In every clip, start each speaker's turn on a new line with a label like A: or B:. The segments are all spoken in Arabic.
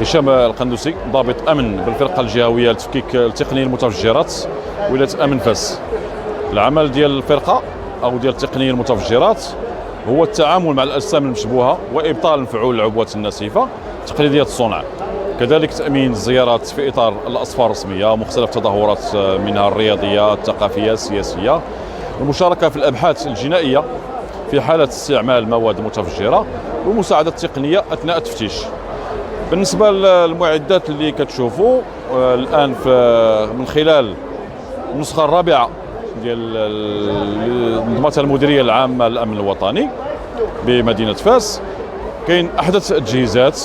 A: هشام القندوسي، ضابط امن بالفرقه الجهويه لتفكيك التقنيه المتفجرات ولايه امن فاس. العمل ديال الفرقه او ديال التقنيه المتفجرات هو التعامل مع الاجسام المشبوهه وابطال مفعول العبوات الناسفه تقليديه الصنع، كذلك تامين الزيارات في اطار الاصفار الرسميه، مختلف التظاهرات منها الرياضيه، الثقافيه، السياسيه، المشاركه في الابحاث الجنائيه في حاله استعمال مواد متفجره، ومساعده التقنيه اثناء التفتيش. بالنسبه للمعدات اللي كتشوفوا الان من خلال النسخه الرابعه ديال نظمتها المديريه العامه للامن الوطني بمدينه فاس، كاين احدث التجهيزات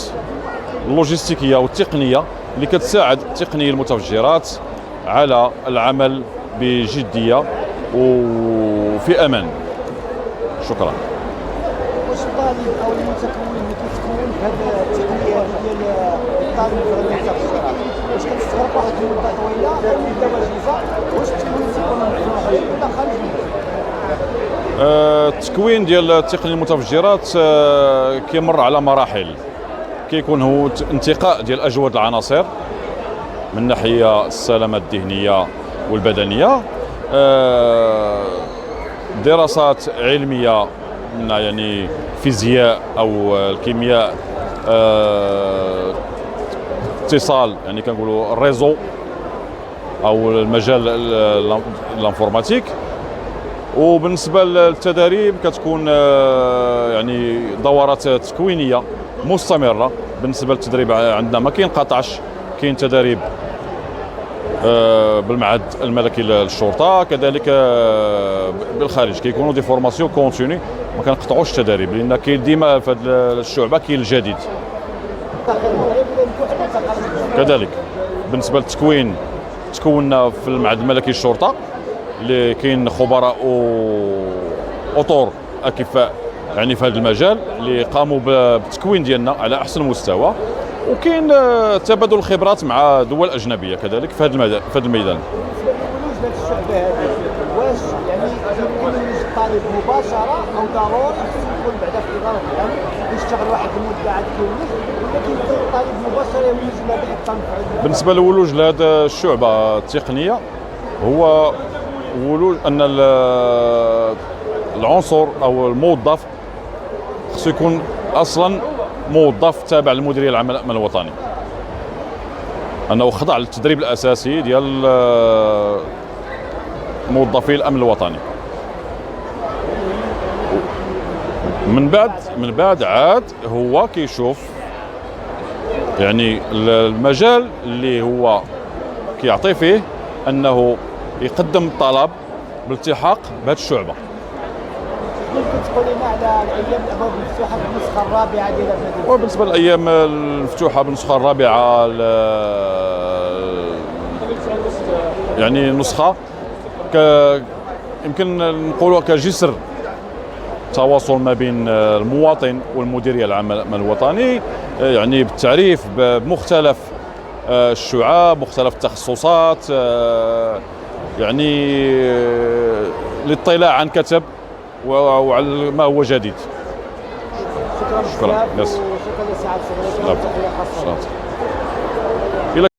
A: اللوجستيكيه والتقنيه اللي كتساعد التقنيه المتفجرات على العمل بجديه وفي امان. شكرا.
B: واش الطالب او المتكون اللي كيتكون في هذه التقنيه ديال الطالب في المتفجرات واش كتستغرق واحد المده طويله او مده وجيزه؟ واش التكوين تيكون ولا خارج
A: التكوين ديال التقنيه المتفجرات كيمر على مراحل. كيكون هو انتقاء ديال اجود العناصر من ناحيه السلامه الذهنيه والبدنيه، دراسات علميه من يعني فيزياء او الكيمياء، اتصال يعني كنقولوا الريزو او المجال الانفورماتيك. وبالنسبه للتدريب كتكون يعني دورات تكوينيه مستمره. بالنسبه للتدريب عندنا ما كينقطعش، كاين تدريب بالمعهد الملكي للشرطه، كذلك بالخارج كيكونوا دي فورماسيون كونتيني، ما كنقطعوش التدريب لان كاين ديما في هذه الشعبه كاين الجديد. كذلك بالنسبه للتكوين تكوننا في المعهد الملكي للشرطه اللي كاين خبراء واطور اكفاء يعني في هذا المجال اللي قاموا بالتكوين ديالنا على احسن مستوى، وكاين تبادل الخبرات مع دول اجنبيه كذلك في هذا الميدان.
B: بالنسبه للشعبه هذه واش يعني يمكن يولج الطالب مباشره او ضروري يكون بعدا في اداره الامن يشتغل واحد المده عاد كيولج، ولا كيبدا الطالب مباشره يولج بعدا يبقى مفعول؟
A: بالنسبه لولوج لهذه الشعبه التقنيه هو ولوج ان العنصر او الموظف خصو يكون اصلا موظف تابع للمديريه العامه للامن الوطني، انه خضع للتدريب الاساسي ديال موظفي الامن الوطني. من بعد عاد هو كيشوف يعني المجال اللي هو كيعطي فيه انه يقدم طلب بالالتحاق بهذه الشعبه.
B: ممكن تقول لنا على الايام الابواب المفتوحه بالنسخه الرابعه ديال المدينه؟
A: وبالنسبه للايام المفتوحه بالنسخه الرابعه يعني نسخه يمكن نقولوا كجسر تواصل ما بين المواطن والمديريه العامه للامن الوطني، يعني بالتعريف بمختلف الشعاب، مختلف التخصصات، يعني للاطلاع عن كتب وعلى ما هو جديد.
B: شكرا.
A: شكرا.
B: وشكرا لسعاده السيد.